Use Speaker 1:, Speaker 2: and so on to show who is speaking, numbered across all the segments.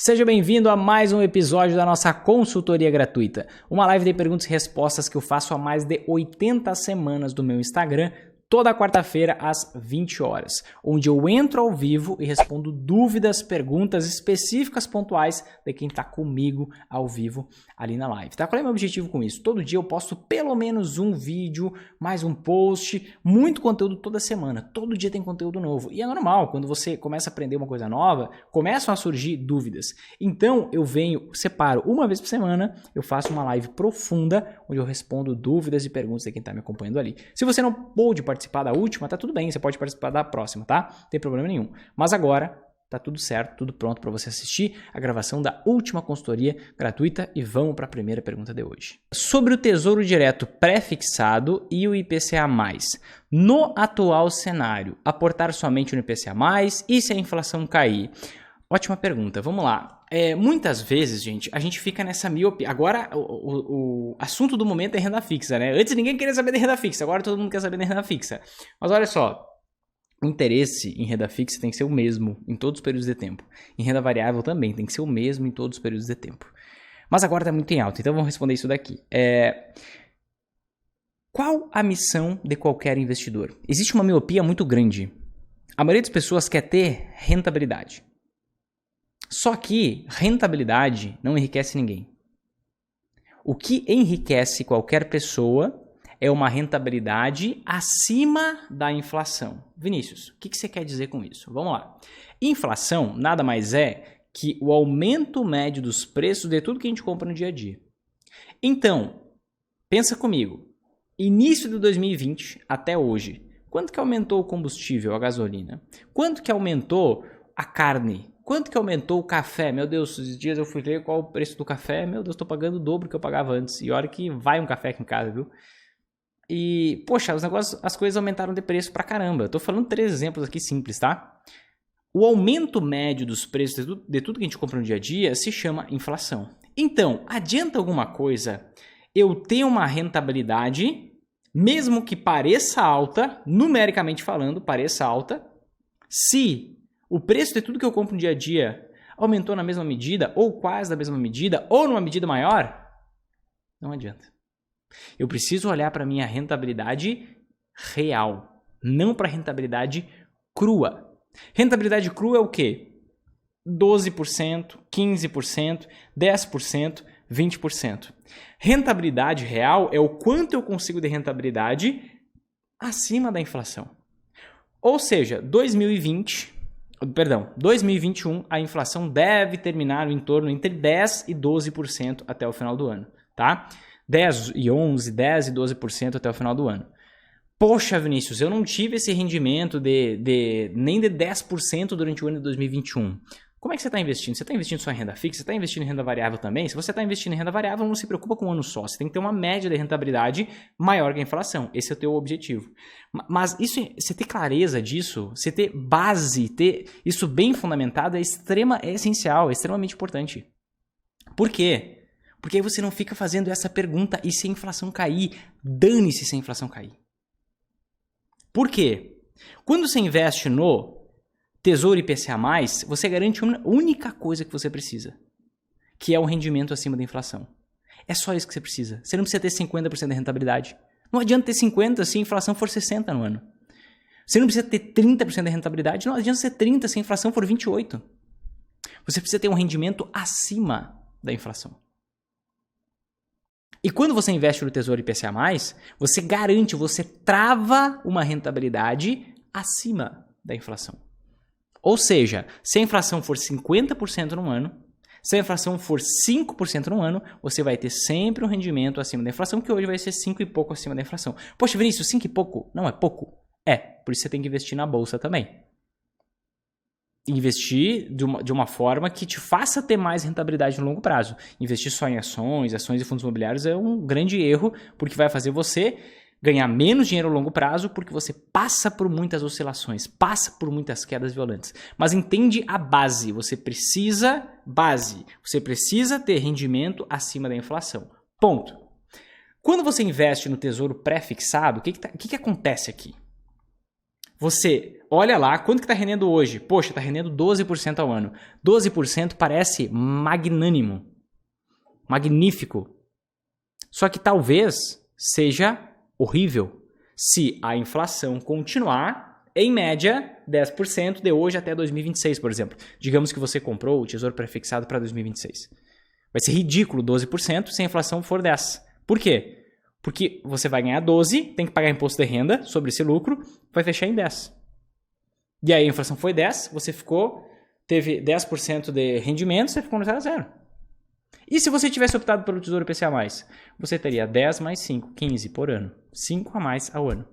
Speaker 1: Seja bem-vindo a mais um episódio da nossa consultoria gratuita, uma live de perguntas e respostas que eu faço há mais de 80 semanas do meu Instagram, toda quarta-feira às 20 horas, onde eu entro ao vivo e respondo dúvidas, perguntas específicas, pontuais de quem está comigo ao vivo ali na live. Tá? Qual é o meu objetivo com isso? Todo dia eu posto pelo menos um vídeo, mais um post, muito conteúdo toda semana. Todo dia tem conteúdo novo. E é normal, quando você começa a aprender uma coisa nova, começam a surgir dúvidas. Então eu separo uma vez por semana, eu faço uma live profunda, onde eu respondo dúvidas e perguntas de quem está me acompanhando ali. Se você não pôde participar da última, tá tudo bem, você pode participar da próxima, tá? Não tem problema nenhum. Mas agora tá tudo certo, tudo pronto para você assistir a gravação da última consultoria gratuita e vamos para a primeira pergunta de hoje. Sobre o Tesouro Direto pré-fixado e o IPCA+, no atual cenário, aportar somente no IPCA+, e se a inflação cair? Ótima pergunta, vamos lá. Muitas vezes, gente, a gente fica nessa miopia. Agora, o assunto do momento é renda fixa, né? Antes ninguém queria saber de renda fixa, agora todo mundo quer saber de renda fixa. Mas olha só, o interesse em renda fixa tem que ser o mesmo em todos os períodos de tempo. Em renda variável também tem que ser o mesmo em todos os períodos de tempo. Mas agora está muito em alta, então vamos responder isso daqui. Qual a missão de qualquer investidor? Existe uma miopia muito grande. A maioria das pessoas quer ter rentabilidade. Só que rentabilidade não enriquece ninguém. O que enriquece qualquer pessoa é uma rentabilidade acima da inflação. Vinícius, o que você quer dizer com isso? Vamos lá. Inflação nada mais é que o aumento médio dos preços de tudo que a gente compra no dia a dia. Então, pensa comigo. Início de 2020 até hoje, quanto que aumentou o combustível, a gasolina? Quanto que aumentou a carne? Quanto que aumentou o café? Meu Deus, esses dias eu fui ver qual o preço do café. Meu Deus, estou pagando o dobro que eu pagava antes. E olha que vai um café aqui em casa, viu? E, poxa, as coisas aumentaram de preço pra caramba. Eu tô falando 3 exemplos aqui simples, tá? O aumento médio dos preços de tudo que a gente compra no dia a dia se chama inflação. Então, adianta alguma coisa eu ter uma rentabilidade, mesmo que pareça alta, numericamente falando, pareça alta, se o preço de tudo que eu compro no dia a dia aumentou na mesma medida, ou quase na mesma medida, ou numa medida maior, não adianta. Eu preciso olhar para a minha rentabilidade real, não para a rentabilidade crua. Rentabilidade crua é o quê? 12%, 15%, 10%, 20%. Rentabilidade real é o quanto eu consigo de rentabilidade acima da inflação. Ou seja, 2021, a inflação deve terminar em torno entre 10% e 12% até o final do ano, tá? 10 e 11, 10 e 12% até o final do ano. Poxa, Vinícius, eu não tive esse rendimento nem de 10% durante o ano de 2021. Como é que você está investindo? Você está investindo só em renda fixa? Você está investindo em renda variável também? Se você está investindo em renda variável, não se preocupa com um ano só. Você tem que ter uma média de rentabilidade maior que a inflação. Esse é o teu objetivo. Mas você ter clareza disso, você ter base, ter isso bem fundamentado é essencial, é extremamente importante. Por quê? Porque aí você não fica fazendo essa pergunta e se a inflação cair, dane-se se a inflação cair. Por quê? Quando você investe no Tesouro IPCA+, você garante uma única coisa que você precisa, que é o rendimento acima da inflação. É só isso que você precisa. Você não precisa ter 50% de rentabilidade. Não adianta ter 50% se a inflação for 60% no ano. Você não precisa ter 30% de rentabilidade. Não adianta ser 30% se a inflação for 28%. Você precisa ter um rendimento acima da inflação. E quando você investe no Tesouro IPCA+, você garante, você trava uma rentabilidade acima da inflação. Ou seja, se a inflação for 50% no ano, se a inflação for 5% no ano, você vai ter sempre um rendimento acima da inflação, que hoje vai ser 5 e pouco acima da inflação. Poxa, Vinícius, 5 e pouco não é pouco? Por isso você tem que investir na bolsa também. Investir de uma forma que te faça ter mais rentabilidade no longo prazo. Investir só em ações e fundos imobiliários é um grande erro, porque vai fazer você ganhar menos dinheiro a longo prazo, porque você passa por muitas oscilações, passa por muitas quedas violentas. Mas entende a base, você precisa ter rendimento acima da inflação. Ponto. Quando você investe no tesouro pré-fixado, o que acontece aqui? Você olha lá, quanto que está rendendo hoje? Poxa, está rendendo 12% ao ano. 12% parece magnânimo, magnífico. Só que talvez seja horrível se a inflação continuar, em média, 10% de hoje até 2026, por exemplo. Digamos que você comprou o Tesouro Prefixado para 2026. Vai ser ridículo 12% se a inflação for 10%. Por quê? Porque você vai ganhar 12%, tem que pagar imposto de renda sobre esse lucro, vai fechar em 10%. E aí a inflação foi 10%, você teve 10% de rendimento, você ficou no 0 a 0. E se você tivesse optado pelo Tesouro IPCA+, você teria 10 mais 5, 15 por ano. 5 a mais ao ano.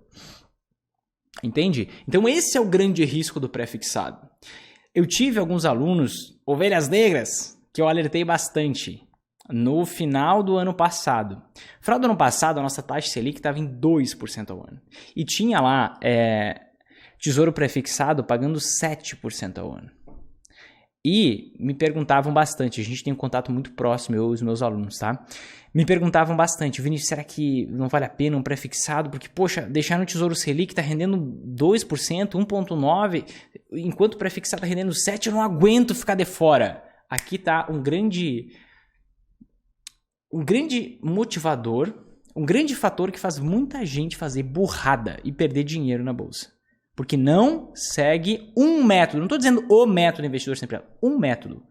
Speaker 1: Entende? Então esse é o grande risco do pré-fixado. Eu tive alguns alunos, ovelhas negras, que eu alertei bastante no final do ano passado. No final do ano passado, a nossa taxa Selic estava em 2% ao ano. E tinha lá Tesouro Prefixado pagando 7% ao ano. E me perguntavam bastante, a gente tem um contato muito próximo, eu e os meus alunos, tá? Me perguntavam bastante, Vinícius, será que não vale a pena um prefixado? Porque, poxa, deixar no Tesouro Selic está rendendo 2%, 1,9%, enquanto o prefixado está rendendo 7%, eu não aguento ficar de fora. Aqui está um grande motivador, um grande fator que faz muita gente fazer burrada e perder dinheiro na bolsa. Porque não segue um método, não estou dizendo o método investidor sempre, um método,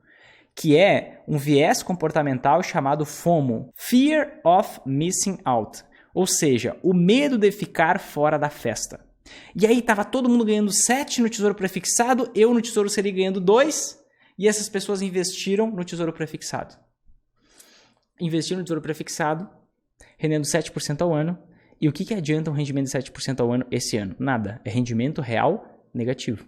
Speaker 1: que é um viés comportamental chamado FOMO, Fear of Missing Out, ou seja, o medo de ficar fora da festa. E aí estava todo mundo ganhando 7 no Tesouro Prefixado, eu no Tesouro Selic ganhando 2, e essas pessoas investiram no Tesouro Prefixado. Investiram no Tesouro Prefixado, rendendo 7% ao ano. E o que adianta um rendimento de 7% ao ano esse ano? Nada. É rendimento real negativo.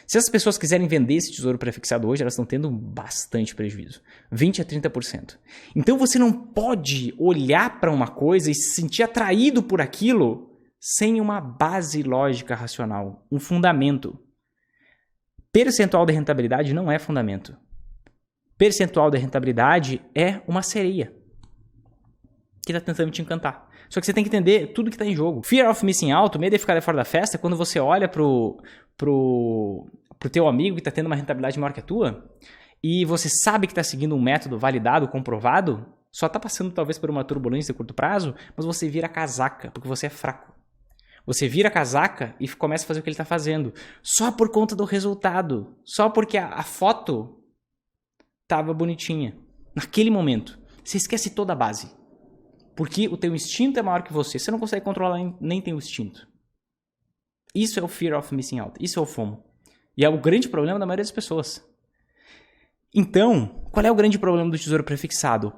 Speaker 1: Se as pessoas quiserem vender esse tesouro prefixado hoje, elas estão tendo bastante prejuízo. 20% a 30%. Então você não pode olhar para uma coisa e se sentir atraído por aquilo sem uma base lógica racional, um fundamento. Percentual de rentabilidade não é fundamento. Percentual de rentabilidade é uma sereia que está tentando te encantar. Só que você tem que entender tudo que está em jogo. Fear of missing out, medo de ficar de fora da festa, quando você olha pro teu amigo que está tendo uma rentabilidade maior que a tua, e você sabe que está seguindo um método validado, comprovado, só está passando talvez por uma turbulência de curto prazo, mas você vira casaca, porque você é fraco. Você vira casaca e começa a fazer o que ele está fazendo, só por conta do resultado, só porque a foto estava bonitinha. Naquele momento, você esquece toda a base. Porque o teu instinto é maior que você. Você não consegue controlar nem teu instinto. Isso é o fear of missing out. Isso é o FOMO. E é o grande problema da maioria das pessoas. Então, qual é o grande problema do tesouro prefixado?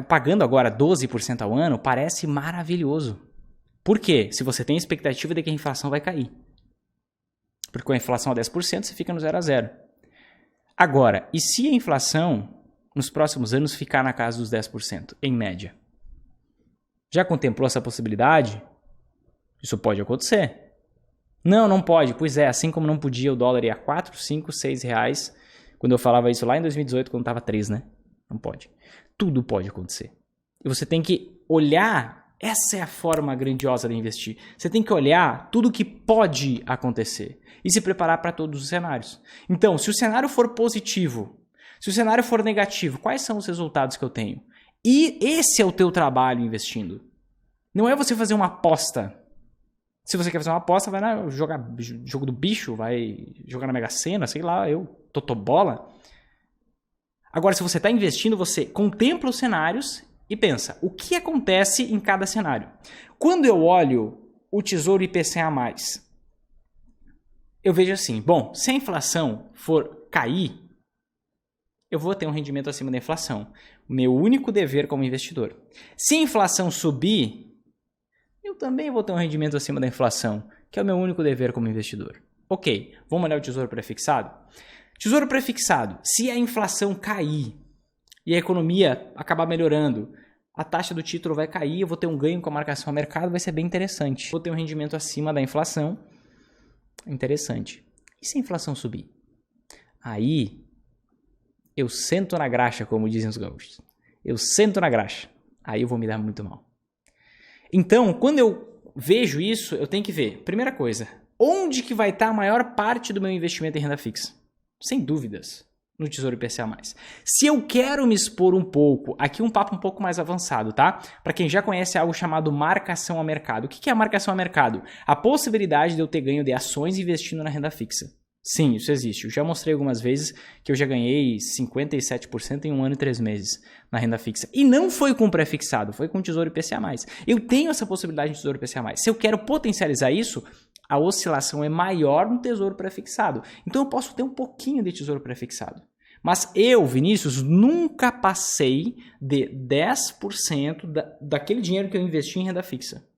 Speaker 1: Pagando agora 12% ao ano parece maravilhoso. Por quê? Se você tem a expectativa de que a inflação vai cair. Porque com a inflação a 10% você fica no 0 a 0. Agora, e se a inflação nos próximos anos ficar na casa dos 10%, em média? Já contemplou essa possibilidade? Isso pode acontecer. Não pode. Pois é, assim como não podia o dólar ir a 4, 5, 6 reais, quando eu falava isso lá em 2018, quando estava 3, né? Não pode. Tudo pode acontecer. E você tem que olhar, essa é a forma grandiosa de investir. Você tem que olhar tudo que pode acontecer e se preparar para todos os cenários. Então, se o cenário for positivo, se o cenário for negativo, quais são os resultados que eu tenho? E esse é o teu trabalho investindo. Não é você fazer uma aposta. Se você quer fazer uma aposta, vai lá jogar jogo do bicho, vai jogar na Mega Sena, sei lá, totobola. Agora, se você está investindo, você contempla os cenários e pensa, o que acontece em cada cenário? Quando eu olho o Tesouro IPCA+, eu vejo assim, bom, se a inflação for cair, eu vou ter um rendimento acima da inflação. Meu único dever como investidor. Se a inflação subir, eu também vou ter um rendimento acima da inflação, que é o meu único dever como investidor. Ok, vamos olhar o tesouro prefixado? Tesouro prefixado, se a inflação cair e a economia acabar melhorando, a taxa do título vai cair, eu vou ter um ganho com a marcação ao mercado, vai ser bem interessante. Vou ter um rendimento acima da inflação, interessante. E se a inflação subir? Aí eu sento na graxa, como dizem os gaúchos. Eu sento na graxa. Aí eu vou me dar muito mal. Então, quando eu vejo isso, eu tenho que ver. Primeira coisa, onde que vai estar a maior parte do meu investimento em renda fixa? Sem dúvidas, no Tesouro IPCA+. Se eu quero me expor um pouco, aqui um papo um pouco mais avançado, tá? Para quem já conhece algo chamado marcação a mercado. O que é a marcação a mercado? A possibilidade de eu ter ganho de ações investindo na renda fixa. Sim, isso existe. Eu já mostrei algumas vezes que eu já ganhei 57% em 1 ano e 3 meses na renda fixa. E não foi com pré-fixado, foi com Tesouro IPCA+. Eu tenho essa possibilidade de Tesouro IPCA+. Se eu quero potencializar isso, a oscilação é maior no Tesouro pré-fixado. Então eu posso ter um pouquinho de Tesouro pré-fixado. Mas eu, Vinícius, nunca passei de 10% daquele dinheiro que eu investi em renda fixa.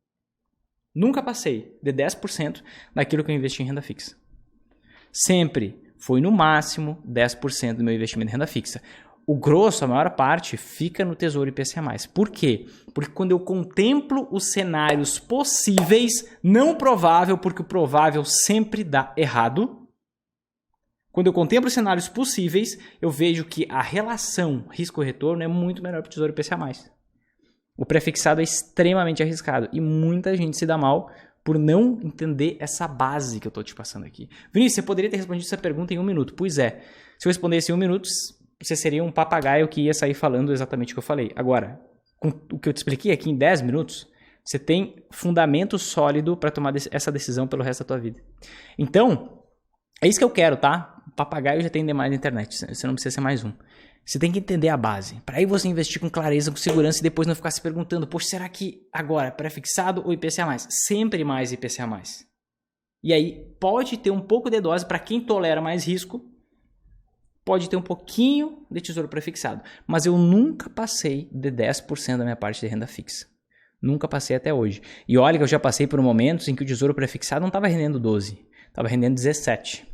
Speaker 1: Nunca passei de 10% daquilo que eu investi em renda fixa. Sempre foi no máximo 10% do meu investimento em renda fixa. O grosso, a maior parte, fica no Tesouro IPCA+. Por quê? Porque quando eu contemplo os cenários possíveis, não provável, porque o provável sempre dá errado. Quando eu contemplo os cenários possíveis, eu vejo que a relação risco-retorno é muito melhor para o Tesouro IPCA+. O pré-fixado é extremamente arriscado e muita gente se dá mal por não entender essa base que eu estou te passando aqui. Vinícius, você poderia ter respondido essa pergunta em 1 minuto. Pois é. Se eu respondesse em 1 minuto, você seria um papagaio que ia sair falando exatamente o que eu falei. Agora, com o que eu te expliquei aqui em 10 minutos, você tem fundamento sólido para tomar essa decisão pelo resto da tua vida. Então, é isso que eu quero, tá? O papagaio já tem demais na internet. Você não precisa ser mais um. Você tem que entender a base. Para aí você investir com clareza, com segurança e depois não ficar se perguntando, poxa, será que agora pré-fixado ou IPCA+? Sempre mais IPCA+. E aí pode ter um pouco de dose para quem tolera mais risco, pode ter um pouquinho de tesouro pré-fixado. Mas eu nunca passei de 10% da minha parte de renda fixa. Nunca passei até hoje. E olha que eu já passei por momentos em que o tesouro pré-fixado não estava rendendo 12, estava rendendo 17.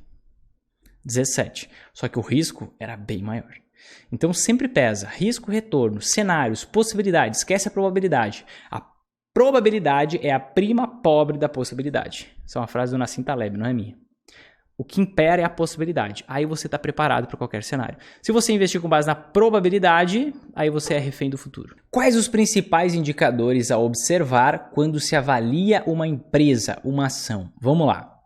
Speaker 1: Só que o risco era bem maior. Então sempre pesa risco, retorno, cenários, possibilidades, esquece a probabilidade. A probabilidade é a prima pobre da possibilidade. Essa é uma frase do Nassim Taleb, não é minha. O que impera é a possibilidade. Aí você está preparado para qualquer cenário. Se você investir com base na probabilidade, aí você é refém do futuro. Quais os principais indicadores a observar quando se avalia uma empresa, uma ação? Vamos lá.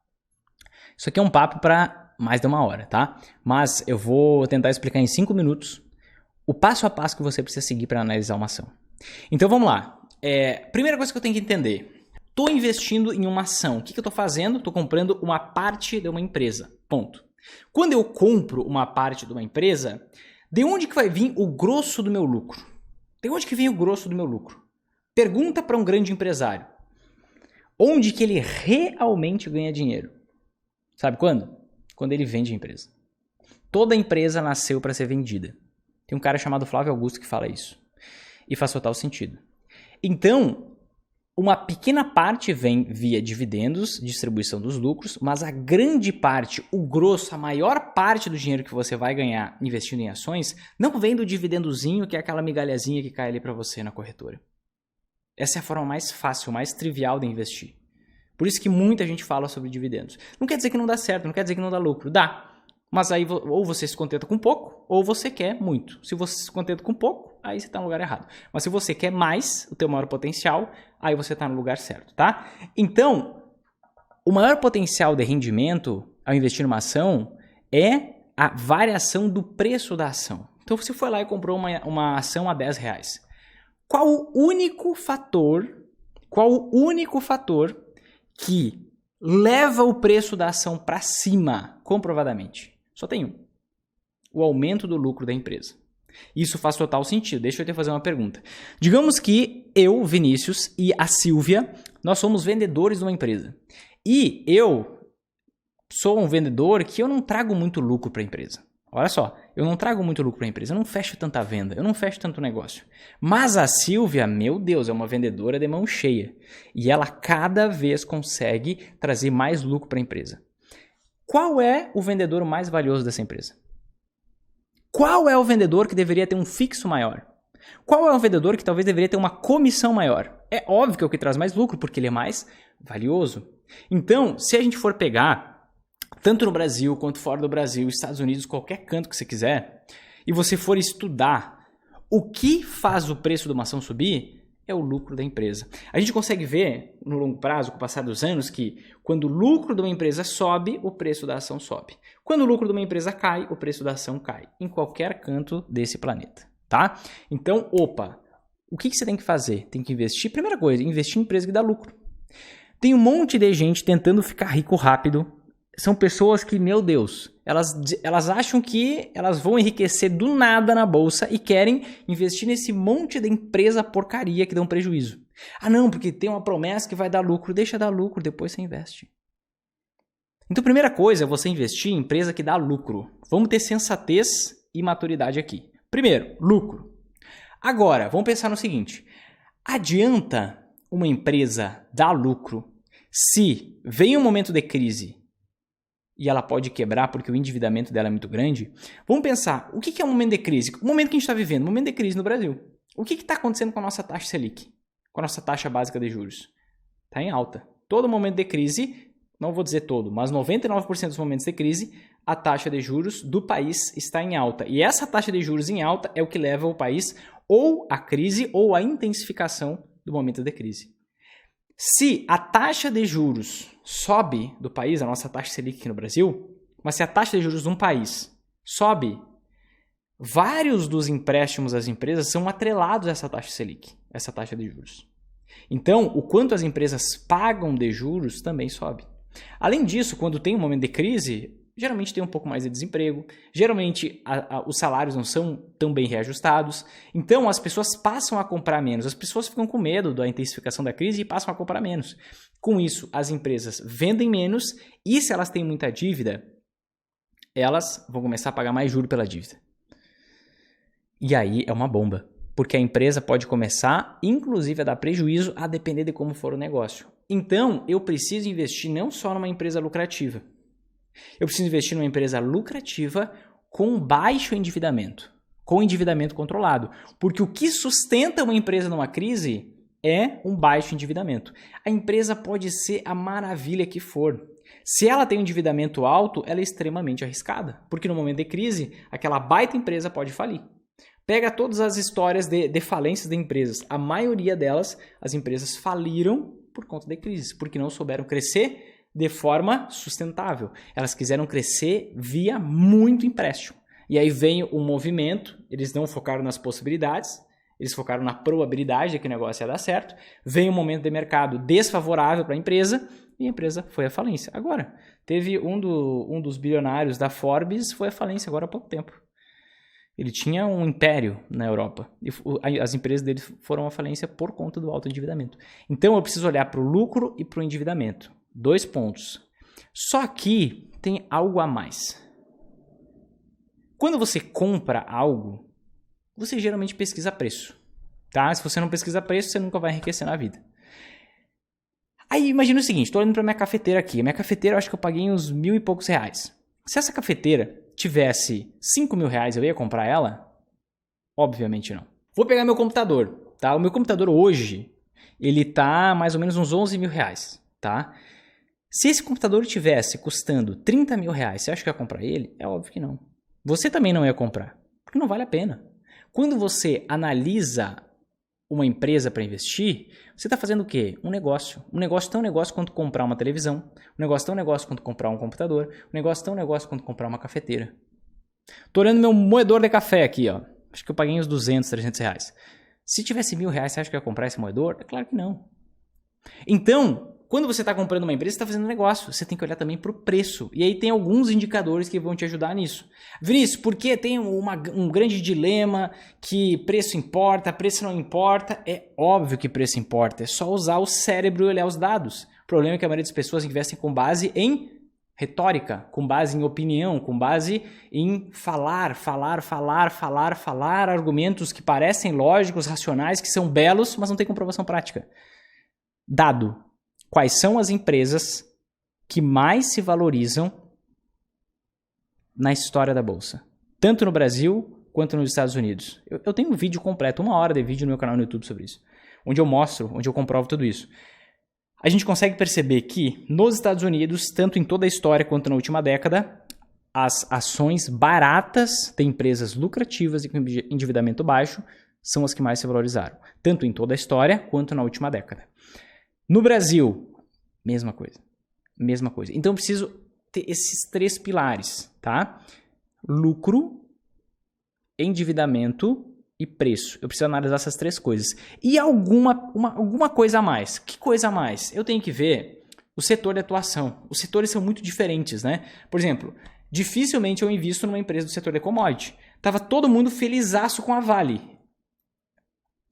Speaker 1: Isso aqui é um papo para mais de 1 hora, tá? Mas eu vou tentar explicar em 5 minutos o passo a passo que você precisa seguir para analisar uma ação. Então vamos lá. Primeira coisa que eu tenho que entender. Estou investindo em uma ação. O que eu estou fazendo? Estou comprando uma parte de uma empresa. Ponto. Quando eu compro uma parte de uma empresa, de onde que vai vir o grosso do meu lucro? De onde que vem o grosso do meu lucro? Pergunta para um grande empresário. Onde que ele realmente ganha dinheiro? Sabe quando? Quando ele vende a empresa. Toda empresa nasceu para ser vendida. Tem um cara chamado Flávio Augusto que fala isso. E faz total sentido. Então, uma pequena parte vem via dividendos, distribuição dos lucros, mas a grande parte, o grosso, a maior parte do dinheiro que você vai ganhar investindo em ações, não vem do dividendozinho, que é aquela migalhazinha que cai ali para você na corretora. Essa é a forma mais fácil, mais trivial de investir. Por isso que muita gente fala sobre dividendos. Não quer dizer que não dá certo, não quer dizer que não dá lucro. Dá. Mas aí ou você se contenta com pouco, ou você quer muito. Se você se contenta com pouco, aí você está no lugar errado. Mas se você quer mais, o teu maior potencial, aí você está no lugar certo, tá? Então, o maior potencial de rendimento ao investir numa ação é a variação do preço da ação. Então, você foi lá e comprou uma ação a R$10. Qual o único fator que leva o preço da ação para cima, comprovadamente? Só tem um. O aumento do lucro da empresa. Isso faz total sentido. Deixa eu te fazer uma pergunta. Digamos que eu, Vinícius, e a Silvia, nós somos vendedores de uma empresa. E eu sou um vendedor que eu não trago muito lucro para a empresa. Olha só, eu não trago muito lucro para a empresa, eu não fecho tanta venda, eu não fecho tanto negócio. Mas a Silvia, meu Deus, é uma vendedora de mão cheia. E ela cada vez consegue trazer mais lucro para a empresa. Qual é o vendedor mais valioso dessa empresa? Qual é o vendedor que deveria ter um fixo maior? Qual é o vendedor que talvez deveria ter uma comissão maior? É óbvio que é o que traz mais lucro, porque ele é mais valioso. Então, se a gente for pegar, tanto no Brasil quanto fora do Brasil, Estados Unidos, qualquer canto que você quiser, e você for estudar o que faz o preço de uma ação subir, é o lucro da empresa. A gente consegue ver, no longo prazo, com o passar dos anos, que quando o lucro de uma empresa sobe, o preço da ação sobe. Quando o lucro de uma empresa cai, o preço da ação cai. Em qualquer canto desse planeta, tá? Então, o que você tem que fazer? Tem que investir. Primeira coisa, investir em empresa que dá lucro. Tem um monte de gente tentando ficar rico rápido. São pessoas que, meu Deus, elas acham que elas vão enriquecer do nada na bolsa e querem investir nesse monte de empresa porcaria que dão prejuízo. Ah, não, porque tem uma promessa que vai dar lucro. Deixa dar lucro, depois você investe. Então, primeira coisa é você investir em empresa que dá lucro. Vamos ter sensatez e maturidade aqui. Primeiro, lucro. Agora, vamos pensar no seguinte. Adianta uma empresa dar lucro se vem um momento de crise e ela pode quebrar porque o endividamento dela é muito grande? Vamos pensar, o que é um momento de crise? O momento que a gente está vivendo, um momento de crise no Brasil. O que está acontecendo com a nossa taxa Selic? Com a nossa taxa básica de juros? Está em alta. Todo momento de crise, não vou dizer todo, mas 99% dos momentos de crise, a taxa de juros do país está em alta. E essa taxa de juros em alta é o que leva o país ou à crise ou à intensificação do momento de crise. Se a taxa de juros sobe do país, a nossa taxa Selic aqui no Brasil, mas se a taxa de juros de um país sobe, vários dos empréstimos às empresas são atrelados a essa taxa Selic, essa taxa de juros. Então, o quanto as empresas pagam de juros também sobe. Além disso, quando tem um momento de crise, geralmente tem um pouco mais de desemprego, geralmente os salários não são tão bem reajustados, então as pessoas passam a comprar menos, as pessoas ficam com medo da intensificação da crise e passam a comprar menos. Com isso, as empresas vendem menos e se elas têm muita dívida, elas vão começar a pagar mais juros pela dívida. E aí é uma bomba, porque a empresa pode começar, inclusive, a dar prejuízo a depender de como for o negócio. Então, eu preciso investir não só numa empresa lucrativa, eu preciso investir numa empresa lucrativa com baixo endividamento, com endividamento controlado. Porque o que sustenta uma empresa numa crise é um baixo endividamento. A empresa pode ser a maravilha que for. Se ela tem um endividamento alto, ela é extremamente arriscada. Porque no momento de crise, aquela baita empresa pode falir. Pega todas as histórias de falências de empresas. A maioria delas, as empresas faliram por conta de crises, porque não souberam crescer de forma sustentável. Elas quiseram crescer via muito empréstimo. E aí vem o movimento, eles não focaram nas possibilidades, eles focaram na probabilidade de que o negócio ia dar certo. Vem um momento de mercado desfavorável para a empresa e a empresa foi à falência. Agora, teve um dos bilionários da Forbes foi à falência agora há pouco tempo. Ele tinha um império na Europa e as empresas dele foram à falência por conta do alto endividamento. Então eu preciso olhar para o lucro e para o endividamento. 2 pontos. Só que tem algo a mais. Quando você compra algo, você geralmente pesquisa preço. Tá? Se você não pesquisa preço, você nunca vai enriquecer na vida. Aí imagina o seguinte, estou olhando para minha cafeteira aqui. A minha cafeteira eu acho que eu paguei uns R$1.000 e poucos. Se essa cafeteira tivesse R$5.000, eu ia comprar ela? Obviamente não. Vou pegar meu computador. Tá? O meu computador hoje, ele tá mais ou menos uns R$11.000. Tá? Se esse computador tivesse custando R$30.000, você acha que eu ia comprar ele? É óbvio que não. Você também não ia comprar, porque não vale a pena. Quando você analisa uma empresa para investir, você está fazendo o quê? Um negócio. Um negócio tão negócio quanto comprar uma televisão, um negócio tão negócio quanto comprar um computador, um negócio tão negócio quanto comprar uma cafeteira. Estou olhando meu moedor de café aqui, ó. Acho que eu paguei uns R$200, R$300. Se tivesse R$1.000, você acha que eu ia comprar esse moedor? É claro que não. Então, quando você está comprando uma empresa, você está fazendo um negócio. Você tem que olhar também para o preço. E aí tem alguns indicadores que vão te ajudar nisso. Vinícius, por que tem um grande dilema que preço importa, preço não importa? É óbvio que preço importa. É só usar o cérebro e olhar os dados. O problema é que a maioria das pessoas investem com base em retórica, com base em opinião, com base em falar argumentos que parecem lógicos, racionais, que são belos, mas não tem comprovação prática. Dado. Quais são as empresas que mais se valorizam na história da Bolsa? Tanto no Brasil quanto nos Estados Unidos. Eu tenho um vídeo completo, 1 hora de vídeo no meu canal no YouTube sobre isso. Onde eu mostro, onde eu comprovo tudo isso. A gente consegue perceber que nos Estados Unidos, tanto em toda a história quanto na última década, as ações baratas de empresas lucrativas e com endividamento baixo são as que mais se valorizaram, tanto em toda a história quanto na última década. No Brasil, mesma coisa. Mesma coisa. Então eu preciso ter esses 3 pilares, tá? Lucro, endividamento e preço. Eu preciso analisar essas 3 coisas. E alguma coisa a mais. Que coisa a mais? Eu tenho que ver o setor de atuação. Os setores são muito diferentes, né? Por exemplo, dificilmente eu invisto numa empresa do setor de commodity. Tava todo mundo felizaço com a Vale.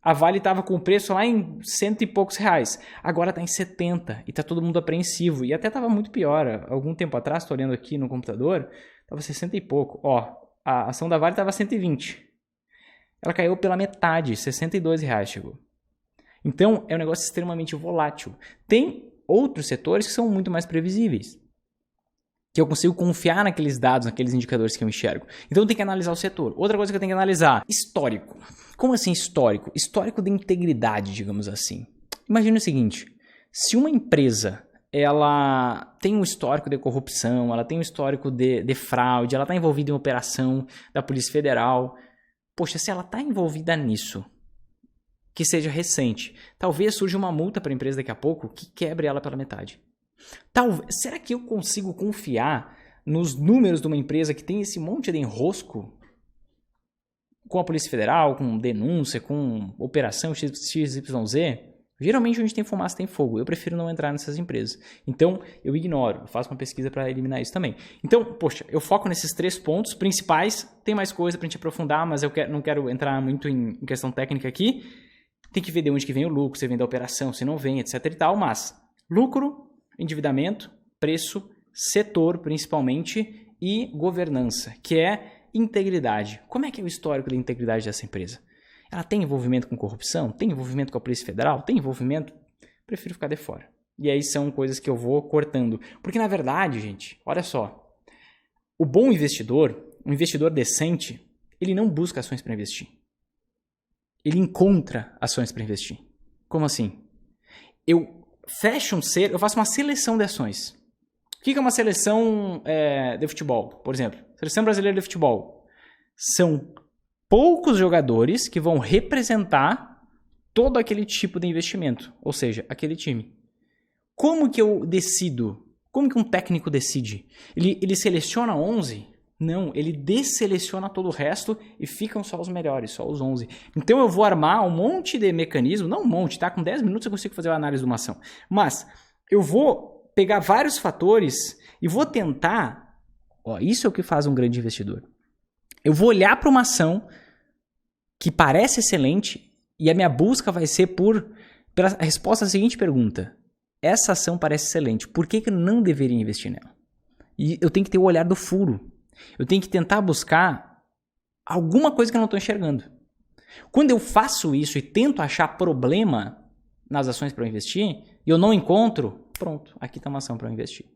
Speaker 1: A Vale estava com o preço lá em 100 e poucos reais. Agora está em 70 e está todo mundo apreensivo. E até estava muito pior. Algum tempo atrás, estou olhando aqui no computador, estava 60 e pouco. Ó, a ação da Vale estava 120. Ela caiu pela metade, 62 reais chegou. Então, é um negócio extremamente volátil. Tem outros setores que são muito mais previsíveis, que eu consigo confiar naqueles dados, naqueles indicadores que eu enxergo. Então, tem que analisar o setor. Outra coisa que eu tenho que analisar, histórico. Como assim histórico? Histórico de integridade, digamos assim. Imagina o seguinte, se uma empresa ela tem um histórico de corrupção, ela tem um histórico de fraude, ela está envolvida em operação da Polícia Federal, poxa, se ela está envolvida nisso, que seja recente, talvez surja uma multa para a empresa daqui a pouco que quebre ela pela metade. Será que eu consigo confiar nos números de uma empresa que tem esse monte de enrosco com a Polícia Federal, com denúncia, com operação XYZ? Geralmente onde tem fumaça tem fogo. Eu prefiro não entrar nessas empresas. Então eu ignoro, eu faço uma pesquisa para eliminar isso também. Então, poxa, eu foco nesses 3 pontos principais. Tem mais coisa para a gente aprofundar, mas eu não quero entrar muito em questão técnica aqui. Tem que ver de onde que vem o lucro, se vem da operação, se não vem, etc e tal. Mas lucro, endividamento, preço, setor principalmente e governança, que é integridade. Como é que é o histórico da integridade dessa empresa? Ela tem envolvimento com corrupção? Tem envolvimento com a Polícia Federal? Tem envolvimento? Prefiro ficar de fora. E aí são coisas que eu vou cortando. Porque na verdade, gente, olha só. O bom investidor, um investidor decente, ele não busca ações para investir. Ele encontra ações para investir. Como assim? Eu faço uma seleção de ações. O que é uma seleção de futebol? Por exemplo, seleção brasileira de futebol. São poucos jogadores que vão representar todo aquele tipo de investimento, ou seja, aquele time. Como que eu decido? Como que um técnico decide? Ele seleciona 11? Não, ele desseleciona todo o resto e ficam só os melhores, só os 11. Então eu vou armar um monte de mecanismo, não um monte, tá? Com 10 minutos eu consigo fazer a análise de uma ação. Mas eu vou pegar vários fatores e vou tentar, isso é o que faz um grande investidor. Eu vou olhar para uma ação que parece excelente e a minha busca vai ser pela resposta à seguinte pergunta. Essa ação parece excelente, por que eu não deveria investir nela? E eu tenho que ter o olhar do furo. Eu tenho que tentar buscar alguma coisa que eu não estou enxergando. Quando eu faço isso e tento achar problema nas ações para eu investir, e eu não encontro, pronto, aqui está uma ação para eu investir.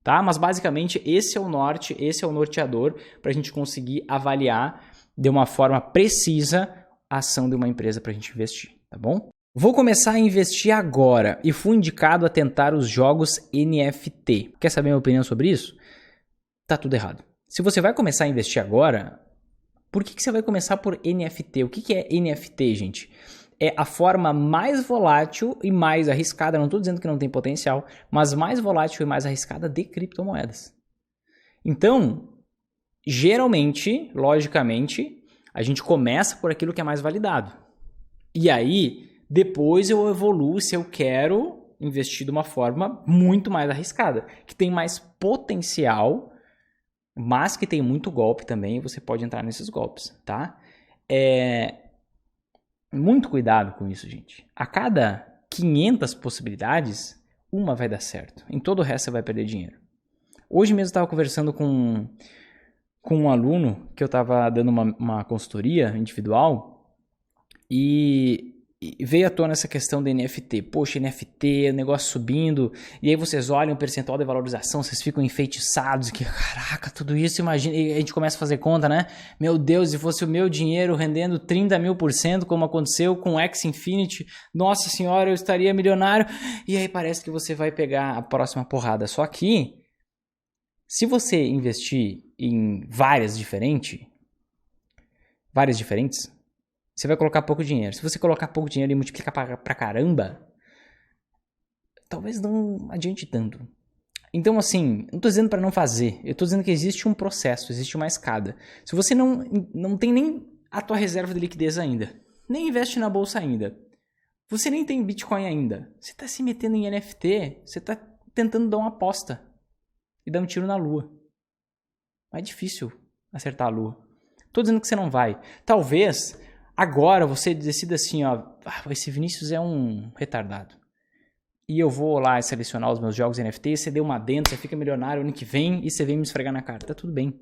Speaker 1: Tá? Mas basicamente esse é o norte, esse é o norteador para a gente conseguir avaliar de uma forma precisa a ação de uma empresa para a gente investir, tá bom? Vou começar a investir agora e fui indicado a tentar os jogos NFT. Quer saber a minha opinião sobre isso? Tá tudo errado. Se você vai começar a investir agora, por que você vai começar por NFT? O que é NFT, gente? É a forma mais volátil e mais arriscada, não estou dizendo que não tem potencial, mas mais volátil e mais arriscada de criptomoedas. Então, geralmente, logicamente, a gente começa por aquilo que é mais validado. E aí, depois eu evoluo se eu quero investir de uma forma muito mais arriscada, que tem mais potencial, mas que tem muito golpe também, você pode entrar nesses golpes, tá? Muito cuidado com isso, gente. A cada 500 possibilidades, uma vai dar certo. Em todo o resto você vai perder dinheiro. Hoje mesmo eu estava conversando com um aluno que eu estava dando uma consultoria individual e veio à tona essa questão da NFT. Poxa, NFT, o negócio subindo, e aí vocês olham o percentual de valorização, vocês ficam enfeitiçados, que caraca, tudo isso, imagina, e a gente começa a fazer conta, né? Meu Deus, se fosse o meu dinheiro rendendo 30.000%, como aconteceu com o Axie Infinity, nossa senhora, eu estaria milionário, e aí parece que você vai pegar a próxima porrada. Só que, se você investir em várias diferentes, Você vai colocar pouco dinheiro. Se você colocar pouco dinheiro e multiplicar pra caramba, talvez não adiante tanto. Então, assim, não tô dizendo para não fazer. Eu tô dizendo que existe um processo, existe uma escada. Se você não tem nem a tua reserva de liquidez ainda, nem investe na bolsa ainda, você nem tem Bitcoin ainda, você tá se metendo em NFT, você tá tentando dar uma aposta e dar um tiro na lua. É difícil acertar a lua. Tô dizendo que você não vai. Talvez agora você decida assim, ó, esse Vinícius é um retardado. E eu vou lá selecionar os meus jogos NFT, você deu uma dentro, você fica milionário ano que vem e você vem me esfregar na cara. Tá tudo bem.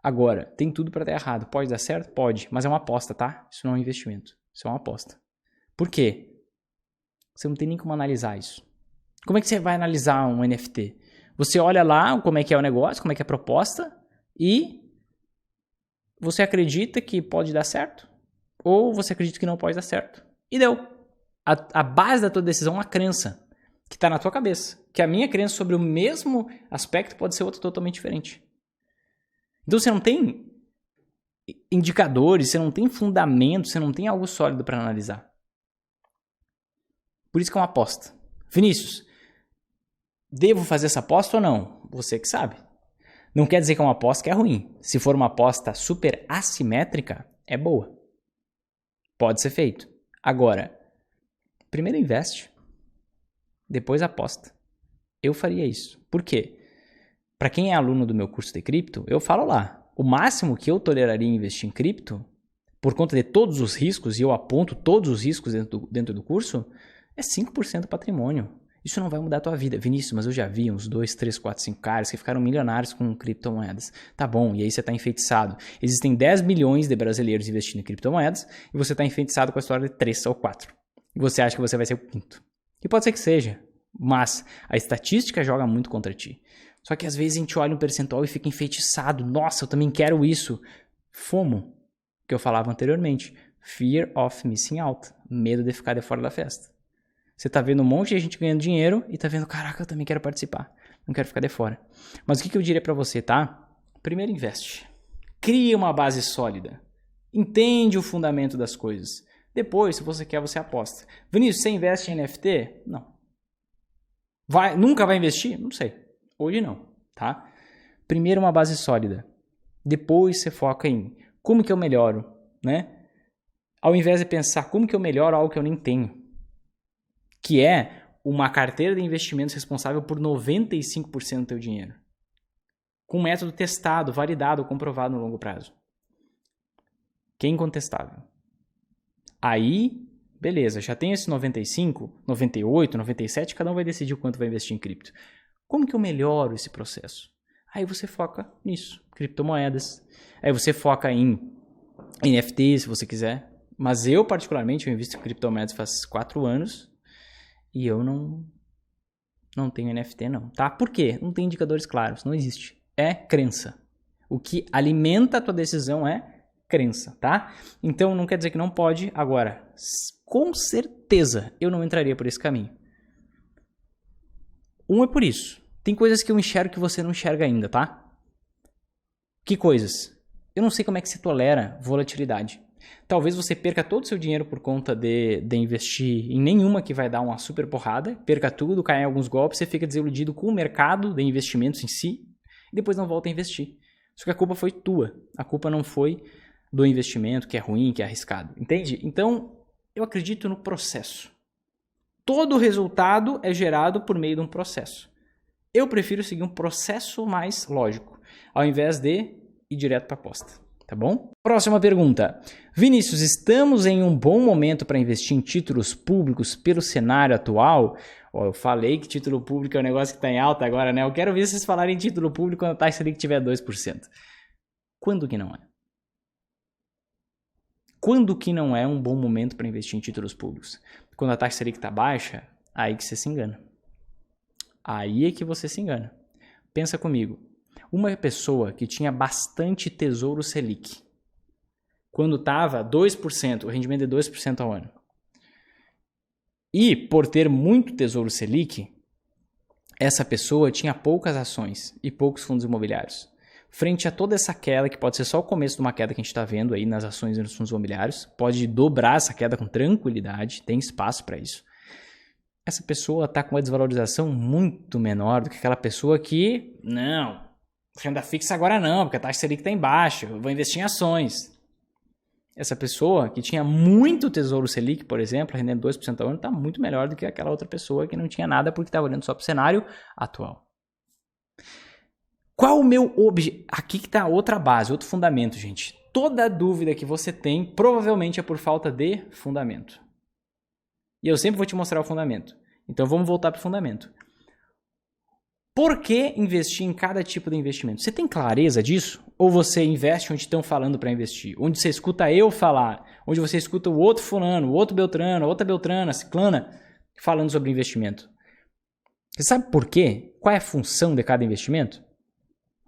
Speaker 1: Agora, tem tudo para dar errado. Pode dar certo? Pode. Mas é uma aposta, tá? Isso não é um investimento. Isso é uma aposta. Por quê? Você não tem nem como analisar isso. Como é que você vai analisar um NFT? Você olha lá como é que é o negócio, como é que é a proposta e você acredita que pode dar certo ou você acredita que não pode dar certo. E deu. A base da tua decisão é uma crença que está na tua cabeça. Que a minha crença sobre o mesmo aspecto pode ser outra totalmente diferente. Então você não tem indicadores, você não tem fundamento, você não tem algo sólido para analisar. Por isso que é uma aposta. Vinícius, devo fazer essa aposta ou não? Você que sabe. Não quer dizer que é uma aposta que é ruim. Se for uma aposta super assimétrica, é boa. Pode ser feito. Agora, primeiro investe, depois aposta. Eu faria isso. Por quê? Para quem é aluno do meu curso de cripto, eu falo lá, o máximo que eu toleraria investir em cripto, por conta de todos os riscos, e eu aponto todos os riscos dentro do curso, é 5% do patrimônio. Isso não vai mudar a tua vida. Vinícius, mas eu já vi uns 2, 3, 4, 5 caras que ficaram milionários com criptomoedas. Tá bom, e aí você está enfeitiçado. Existem 10 milhões de brasileiros investindo em criptomoedas e você está enfeitiçado com a história de 3 ou 4. E você acha que você vai ser o quinto. E pode ser que seja, mas a estatística joga muito contra ti. Só que às vezes a gente olha um percentual e fica enfeitiçado. Nossa, eu também quero isso. FOMO, que eu falava anteriormente. Fear of missing out. Medo de ficar de fora da festa. Você tá vendo um monte de gente ganhando dinheiro e tá vendo, caraca, eu também quero participar. Não quero ficar de fora. Mas o que eu diria pra você, tá? Primeiro investe. Cria uma base sólida. Entende o fundamento das coisas. Depois, se você quer, você aposta. Vinícius, você investe em NFT? Não. Nunca vai investir? Não sei. Hoje não, tá? Primeiro uma base sólida. Depois você foca em como que eu melhoro, né? Ao invés de pensar como que eu melhoro algo que eu nem tenho. Que é uma carteira de investimentos responsável por 95% do teu dinheiro. Com um método testado, validado, comprovado no longo prazo. Que é incontestável. Aí, beleza, já tem esse 95, 98, 97, cada um vai decidir o quanto vai investir em cripto. Como que eu melhoro esse processo? Aí você foca nisso, criptomoedas. Aí você foca em NFT, se você quiser. Mas eu, particularmente, eu invisto em criptomoedas faz 4 anos e eu não tenho NFT não, tá? Por quê? Não tem indicadores claros, não existe. É crença. O que alimenta a tua decisão é crença, tá? Então não quer dizer que não pode. Agora, com certeza eu não entraria por esse caminho. Um é por isso. Tem coisas que eu enxergo que você não enxerga ainda, tá? Que coisas? Eu não sei como é que se tolera volatilidade. Talvez você perca todo o seu dinheiro por conta de investir em nenhuma que vai dar uma super porrada, perca tudo, cai em alguns golpes, você fica desiludido com o mercado de investimentos em si e depois não volta a investir. Só que a culpa foi tua. A culpa não foi do investimento, que é ruim, que é arriscado. Entende? Então, eu acredito no processo. Todo resultado é gerado por meio de um processo. Eu prefiro seguir um processo mais lógico, ao invés de ir direto para a aposta. Tá bom? Próxima pergunta. Vinícius, estamos em um bom momento para investir em títulos públicos pelo cenário atual? Eu falei que título público é um negócio que está em alta agora, né? Eu quero ver vocês falarem em título público quando a taxa Selic tiver 2%. Quando que não é? Quando que não é um bom momento para investir em títulos públicos? Quando a taxa Selic está baixa, aí que você se engana. Aí é que você se engana. Pensa comigo. Uma pessoa que tinha bastante tesouro Selic, quando estava 2%, o rendimento de 2% ao ano, e por ter muito tesouro Selic, essa pessoa tinha poucas ações e poucos fundos imobiliários. frente a toda essa queda, que pode ser só o começo de uma queda que a gente está vendo aí nas ações e nos fundos imobiliários, pode dobrar essa queda com tranquilidade, tem espaço para isso. Essa pessoa está com uma desvalorização muito menor do que aquela pessoa que, não, renda fixa agora não, porque a taxa Selic está em baixa, eu vou investir em ações. Essa pessoa que tinha muito Tesouro Selic, por exemplo, rendendo 2% ao ano, está muito melhor do que aquela outra pessoa que não tinha nada porque estava olhando só para o cenário atual. Qual o meu objetivo? Aqui que está outra base, outro fundamento, gente. Toda dúvida que você tem provavelmente é por falta de fundamento. E eu sempre vou te mostrar o fundamento. Então vamos voltar para o fundamento. Por que investir em cada tipo de investimento? Você tem clareza disso? Ou você investe onde estão falando para investir? Onde você escuta eu falar? Onde você escuta o outro fulano, o outro Beltrano, a outra Beltrana, ciclana, falando sobre investimento? Você sabe por quê? Qual é a função de cada investimento?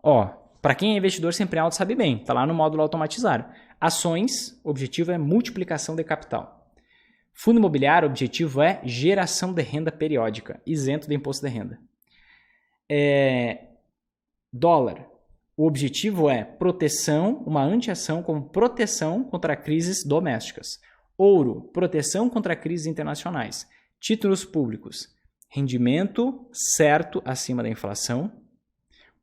Speaker 1: Ó, para quem é investidor sempre alto sabe bem, está lá no módulo automatizar. Ações, o objetivo é multiplicação de capital. Fundo imobiliário, o objetivo é geração de renda periódica, isento de imposto de renda. Dólar, o objetivo é proteção, uma anti-ação como proteção contra crises domésticas. Ouro, proteção contra crises internacionais. Títulos públicos, rendimento certo acima da inflação.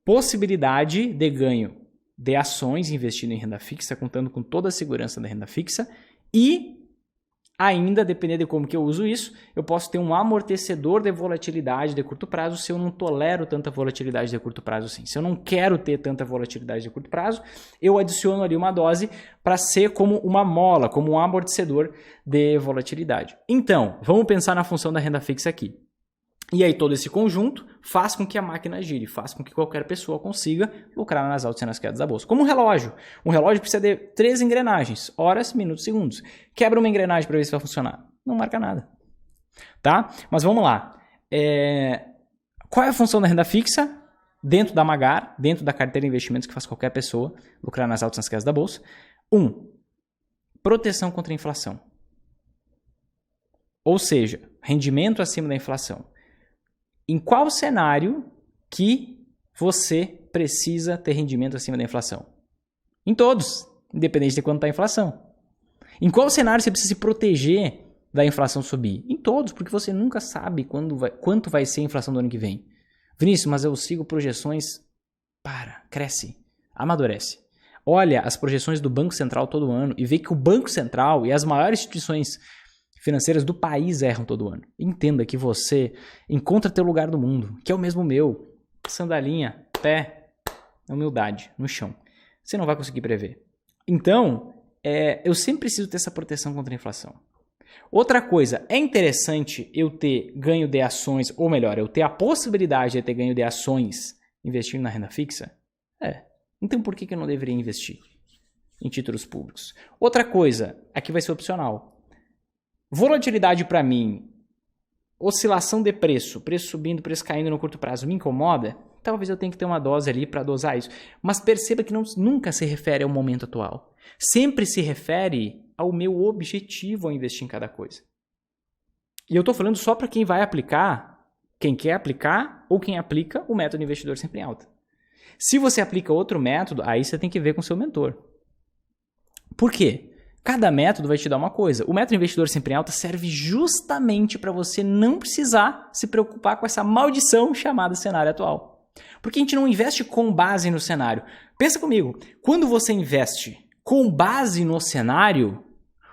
Speaker 1: Possibilidade de ganho de ações investindo em renda fixa, contando com toda a segurança da renda fixa. E ainda, dependendo de como que eu uso isso, eu posso ter um amortecedor de volatilidade de curto prazo se eu não tolero tanta volatilidade de curto prazo assim. Se eu não quero ter tanta volatilidade de curto prazo, eu adiciono ali uma dose para ser como uma mola, como um amortecedor de volatilidade. Então, vamos pensar na função da renda fixa aqui. E aí todo esse conjunto faz com que a máquina gire, faz com que qualquer pessoa consiga lucrar nas altas e nas quedas da bolsa. Como um relógio. Um relógio precisa de 3 engrenagens, horas, minutos, segundos. Quebra uma engrenagem para ver se vai funcionar. Não marca nada. Tá? Mas vamos lá. Qual é a função da renda fixa? Dentro da Magar, dentro da carteira de investimentos que faz qualquer pessoa lucrar nas altas e nas quedas da bolsa. 1. Proteção contra a inflação. Ou seja, rendimento acima da inflação. Em qual cenário que você precisa ter rendimento acima da inflação? Em todos, independente de quanto está a inflação. Em qual cenário você precisa se proteger da inflação subir? Em todos, porque você nunca sabe quanto vai ser a inflação do ano que vem. Vinícius, mas eu sigo projeções. Cresce, amadurece. Olha as projeções do Banco Central todo ano e vê que o Banco Central e as maiores instituições financeiras do país erram todo ano. Entenda que você encontra teu lugar no mundo, que é o mesmo meu. Sandalinha, pé, humildade, no chão. Você não vai conseguir prever. Então, eu sempre preciso ter essa proteção contra a inflação. Outra coisa, é interessante eu ter ganho de ações, ou melhor, eu ter a possibilidade de ter ganho de ações investindo na renda fixa? Então por que eu não deveria investir em títulos públicos? Outra coisa, aqui vai ser opcional. Volatilidade para mim, oscilação de preço subindo, preço caindo no curto prazo, me incomoda? Talvez eu tenha que ter uma dose ali para dosar isso. Mas perceba que nunca se refere ao momento atual. Sempre se refere ao meu objetivo ao investir em cada coisa. E eu estou falando só para quem vai aplicar, quem quer aplicar ou quem aplica o método investidor sempre em alta. Se você aplica outro método, aí você tem que ver com o seu mentor. Por quê? Cada método vai te dar uma coisa. O método investidor sempre em alta serve justamente para você não precisar se preocupar com essa maldição chamada cenário atual. Porque a gente não investe com base no cenário. Pensa comigo, quando você investe com base no cenário,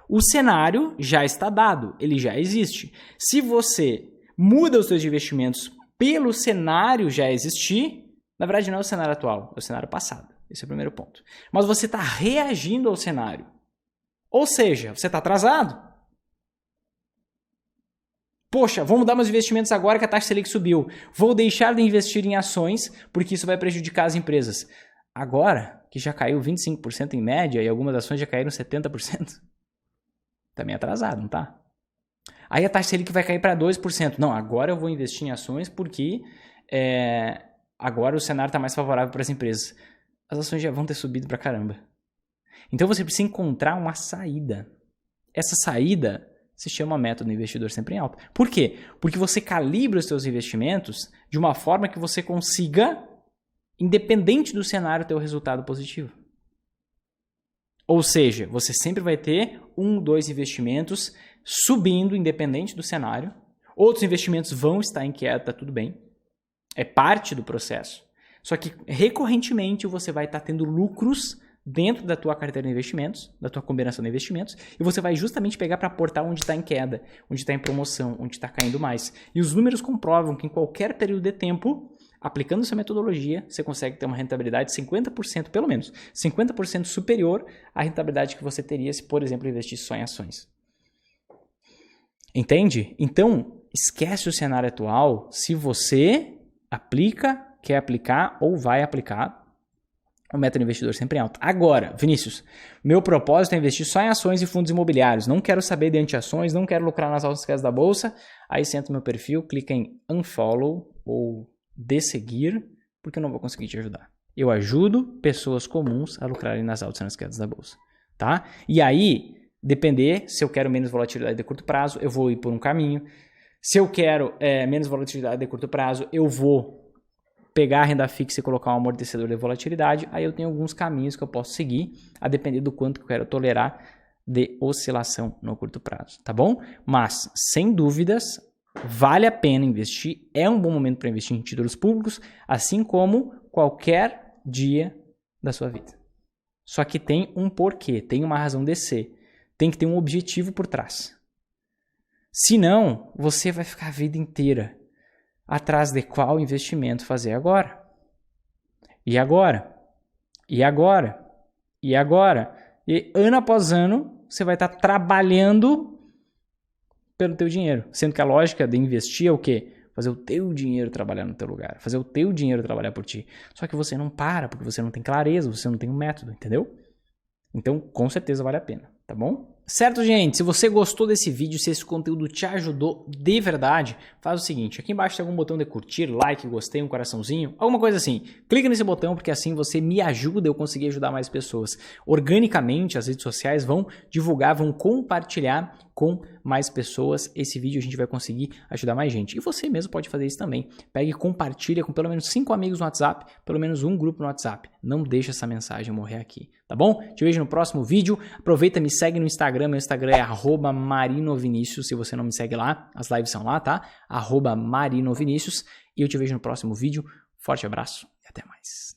Speaker 1: o cenário já está dado, ele já existe. Se você muda os seus investimentos pelo cenário já existir, na verdade não é o cenário atual, é o cenário passado. Esse é o primeiro ponto. Mas você está reagindo ao cenário. Ou seja, você está atrasado. Poxa, vou mudar meus investimentos agora que a taxa Selic subiu. Vou deixar de investir em ações porque isso vai prejudicar as empresas. Agora, que já caiu 25% em média e algumas ações já caíram 70%. Também atrasado, não tá? Aí a taxa Selic vai cair para 2%. Não, agora eu vou investir em ações porque agora o cenário está mais favorável para as empresas. As ações já vão ter subido para caramba. Então você precisa encontrar uma saída. Essa saída se chama método investidor sempre em alta. Por quê? Porque você calibra os seus investimentos de uma forma que você consiga independente do cenário, ter o resultado positivo. Ou seja, você sempre vai ter 1, 2 investimentos subindo independente do cenário. Outros investimentos vão estar em queda, tá tudo bem. É parte do processo. Só que recorrentemente você vai estar tendo lucros dentro da tua carteira de investimentos, da tua combinação de investimentos, e você vai justamente pegar para aportar onde está em queda, onde está em promoção, onde está caindo mais. E os números comprovam que em qualquer período de tempo, aplicando essa metodologia, você consegue ter uma rentabilidade de 50%, pelo menos, 50% superior à rentabilidade que você teria se, por exemplo, investisse só em ações. Entende? Então, esquece o cenário atual se você aplica, quer aplicar ou vai aplicar o método investidor sempre em alta. Agora, Vinícius, meu propósito é investir só em ações e fundos imobiliários. Não quero saber de anti-ações, não quero lucrar nas altas quedas da bolsa. Aí você entra no meu perfil, clica em unfollow ou de seguir, porque eu não vou conseguir te ajudar. Eu ajudo pessoas comuns a lucrarem nas altas e nas quedas da bolsa, tá? E aí, depender, se eu quero menos volatilidade de curto prazo, eu vou ir por um caminho. Se eu quero menos volatilidade de curto prazo, eu vou pegar a renda fixa e colocar um amortecedor de volatilidade. Aí eu tenho alguns caminhos que eu posso seguir, a depender do quanto que eu quero tolerar de oscilação no curto prazo, tá bom? Mas, sem dúvidas, vale a pena investir, é um bom momento para investir em títulos públicos, assim como qualquer dia da sua vida. Só que tem um porquê, tem uma razão de ser, tem que ter um objetivo por trás. Senão, você vai ficar a vida inteira atrás de qual investimento fazer agora. E agora? E agora? E agora? E ano após ano, você vai estar trabalhando pelo teu dinheiro. Sendo que a lógica de investir é o quê? Fazer o teu dinheiro trabalhar no teu lugar. Fazer o teu dinheiro trabalhar por ti. Só que você não para, porque você não tem clareza, você não tem um método, entendeu? Então, com certeza vale a pena, tá bom? Certo, gente? Se você gostou desse vídeo, se esse conteúdo te ajudou de verdade, faz o seguinte, aqui embaixo tem algum botão de curtir, like, gostei, um coraçãozinho, alguma coisa assim. Clica nesse botão porque assim você me ajuda, eu conseguir ajudar mais pessoas. Organicamente, as redes sociais vão divulgar, vão compartilhar com mais pessoas. Esse vídeo a gente vai conseguir ajudar mais gente. E você mesmo pode fazer isso também. Pega e compartilha com pelo menos 5 amigos no WhatsApp, pelo menos um grupo no WhatsApp. Não deixa essa mensagem morrer aqui, tá bom? Te vejo no próximo vídeo. Aproveita, me segue no Instagram. Meu Instagram é @marinovinicius. Se você não me segue lá, as lives são lá, tá? @marinovinicius. E eu te vejo no próximo vídeo. Forte abraço e até mais.